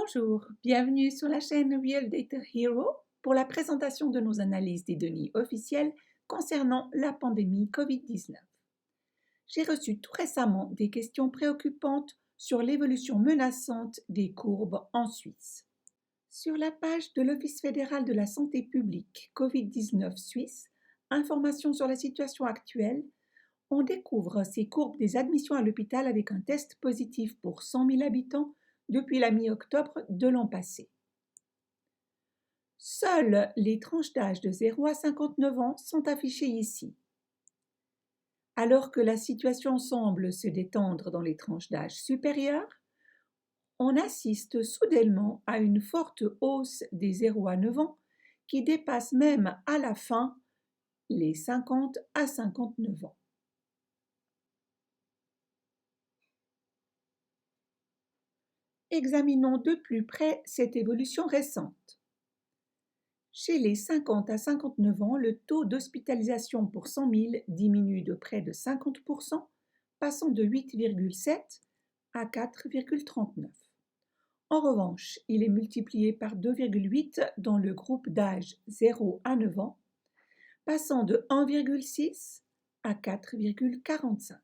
Bonjour, bienvenue sur la chaîne Real Data Hero pour la présentation de nos analyses des données officielles concernant la pandémie COVID-19. J'ai reçu tout récemment des questions préoccupantes sur l'évolution menaçante des courbes en Suisse. Sur la page de l'Office fédéral de la santé publique COVID-19 Suisse, informations sur la situation actuelle, on découvre ces courbes des admissions à l'hôpital avec un test positif pour 100 000 habitants depuis la mi-octobre de l'an passé. Seules les tranches d'âge de 0 à 59 ans sont affichées ici. Alors que la situation semble se détendre dans les tranches d'âge supérieures, on assiste soudainement à une forte hausse des 0 à 9 ans qui dépasse même à la fin les 50 à 59 ans. Examinons de plus près cette évolution récente. Chez les 50 à 59 ans, le taux d'hospitalisation pour 100 000 diminue de près de 50%, passant de 8,7 à 4,39. En revanche, il est multiplié par 2,8 dans le groupe d'âge 0 à 9 ans, passant de 1,6 à 4,45.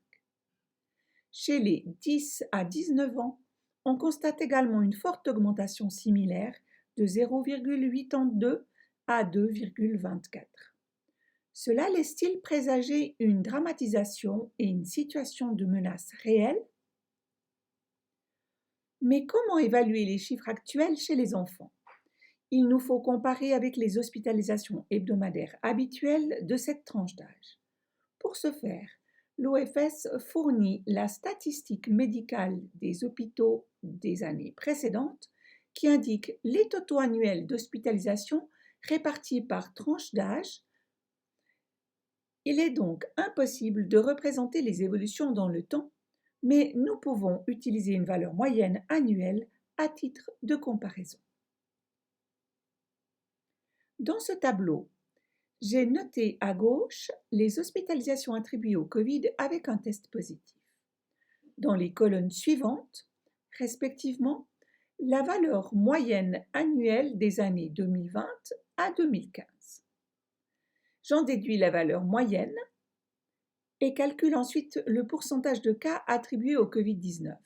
Chez les 10 à 19 ans, on constate également une forte augmentation similaire de 0,82 à 2,24. Cela laisse-t-il présager une dramatisation et une situation de menace réelle? Mais comment évaluer les chiffres actuels chez les enfants? Il nous faut comparer avec les hospitalisations hebdomadaires habituelles de cette tranche d'âge. Pour ce faire, l'OFS fournit la statistique médicale des hôpitaux des années précédentes qui indique les totaux annuels d'hospitalisation répartis par tranche d'âge. Il est donc impossible de représenter les évolutions dans le temps, mais nous pouvons utiliser une valeur moyenne annuelle à titre de comparaison. Dans ce tableau, j'ai noté à gauche les hospitalisations attribuées au Covid avec un test positif. Dans les colonnes suivantes, respectivement, la valeur moyenne annuelle des années 2020 à 2015. J'en déduis la valeur moyenne et calcule ensuite le pourcentage de cas attribués au Covid-19.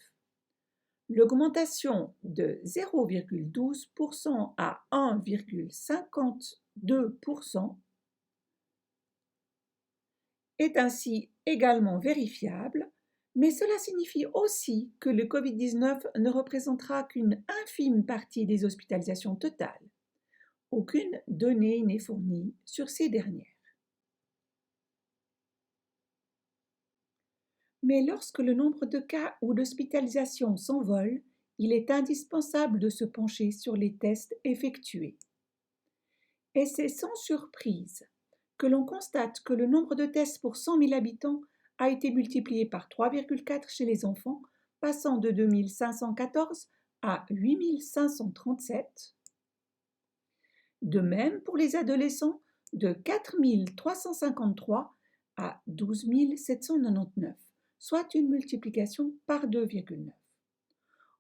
L'augmentation de 0,12% à 1,52% est ainsi également vérifiable, mais cela signifie aussi que le Covid-19 ne représentera qu'une infime partie des hospitalisations totales. Aucune donnée n'est fournie sur ces dernières. Mais lorsque le nombre de cas ou d'hospitalisations s'envole, il est indispensable de se pencher sur les tests effectués. Et c'est sans surprise que l'on constate que le nombre de tests pour 100 000 habitants a été multiplié par 3,4 chez les enfants, passant de 2 514 à 8 537. De même pour les adolescents, de 4 353 à 12 799, soit une multiplication par 2,9.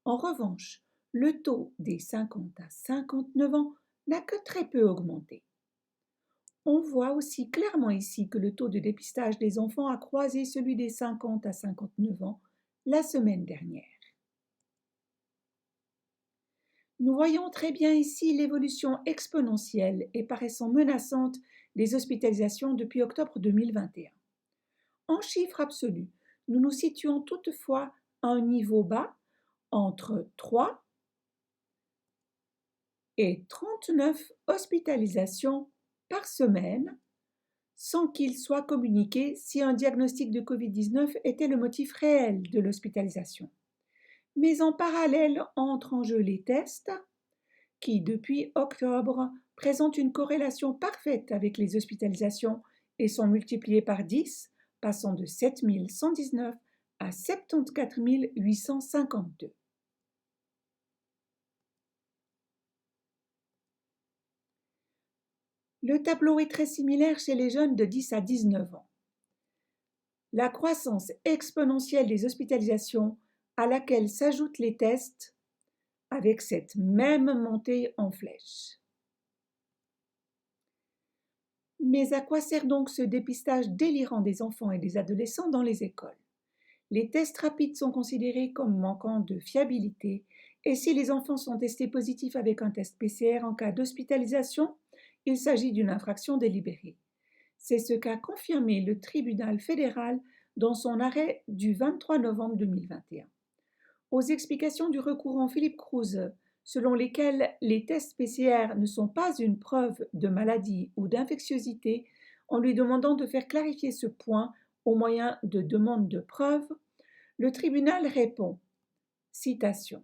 En revanche, le taux des 50 à 59 ans n'a que très peu augmenté. On voit aussi clairement ici que le taux de dépistage des enfants a croisé celui des 50 à 59 ans la semaine dernière. Nous voyons très bien ici l'évolution exponentielle et paraissant menaçante des hospitalisations depuis octobre 2021. En chiffres absolus, nous nous situons toutefois à un niveau bas entre 3 et 39 hospitalisations par semaine, sans qu'il soit communiqué si un diagnostic de Covid-19 était le motif réel de l'hospitalisation. Mais en parallèle entrent en jeu les tests qui, depuis octobre, présentent une corrélation parfaite avec les hospitalisations et sont multipliés par 10, passant de 7 119 à 74 852. Le tableau est très similaire chez les jeunes de 10 à 19 ans. La croissance exponentielle des hospitalisations à laquelle s'ajoutent les tests avec cette même montée en flèche. Mais à quoi sert donc ce dépistage délirant des enfants et des adolescents dans les écoles? Les tests rapides sont considérés comme manquant de fiabilité et si les enfants sont testés positifs avec un test PCR en cas d'hospitalisation, il s'agit d'une infraction délibérée. C'est ce qu'a confirmé le tribunal fédéral dans son arrêt du 23 novembre 2021. Aux explications du recourant Philippe Kruse, selon lesquelles les tests PCR ne sont pas une preuve de maladie ou d'infectiosité, en lui demandant de faire clarifier ce point au moyen de demandes de preuves, le tribunal répond, citation,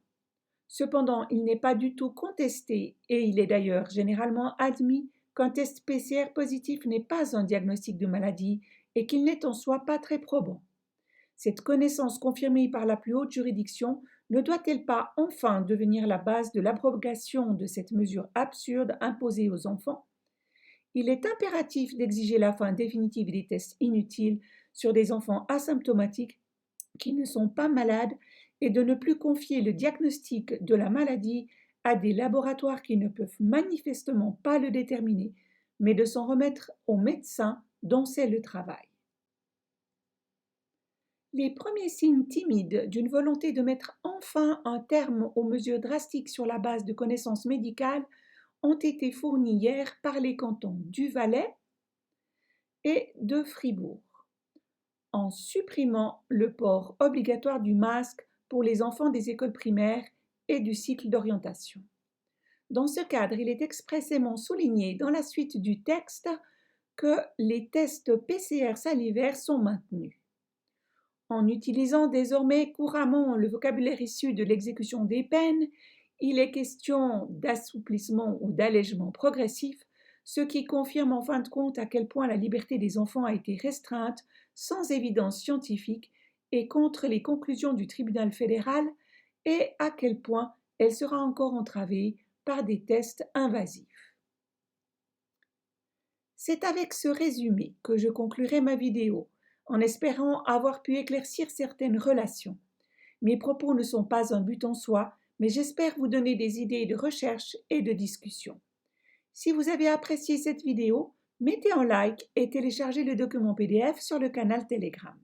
cependant, il n'est pas du tout contesté, et il est d'ailleurs généralement admis, qu'un test PCR positif n'est pas un diagnostic de maladie et qu'il n'est en soi pas très probant. Cette connaissance confirmée par la plus haute juridiction ne doit-elle pas enfin devenir la base de l'abrogation de cette mesure absurde imposée aux enfants? Il est impératif d'exiger la fin définitive des tests inutiles sur des enfants asymptomatiques qui ne sont pas malades et de ne plus confier le diagnostic de la maladie à des laboratoires qui ne peuvent manifestement pas le déterminer, mais de s'en remettre aux médecins dont c'est le travail. Les premiers signes timides d'une volonté de mettre enfin un terme aux mesures drastiques sur la base de connaissances médicales ont été fournis hier par les cantons du Valais et de Fribourg, en supprimant le port obligatoire du masque pour les enfants des écoles primaires et du cycle d'orientation. Dans ce cadre, il est expressément souligné dans la suite du texte que les tests PCR salivaires sont maintenus. En utilisant désormais couramment le vocabulaire issu de l'exécution des peines, il est question d'assouplissement ou d'allègement progressif, ce qui confirme en fin de compte à quel point la liberté des enfants a été restreinte sans évidence scientifique et contre les conclusions du tribunal fédéral et à quel point elle sera encore entravée par des tests invasifs. C'est avec ce résumé que je conclurai ma vidéo, en espérant avoir pu éclaircir certaines relations. Mes propos ne sont pas un but en soi, mais j'espère vous donner des idées de recherche et de discussion. Si vous avez apprécié cette vidéo, mettez un like et téléchargez le document PDF sur le canal Telegram.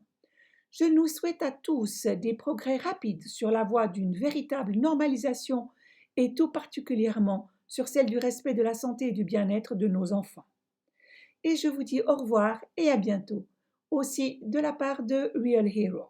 Je nous souhaite à tous des progrès rapides sur la voie d'une véritable normalisation et tout particulièrement sur celle du respect de la santé et du bien-être de nos enfants. Et je vous dis au revoir et à bientôt, aussi de la part de Real Hero.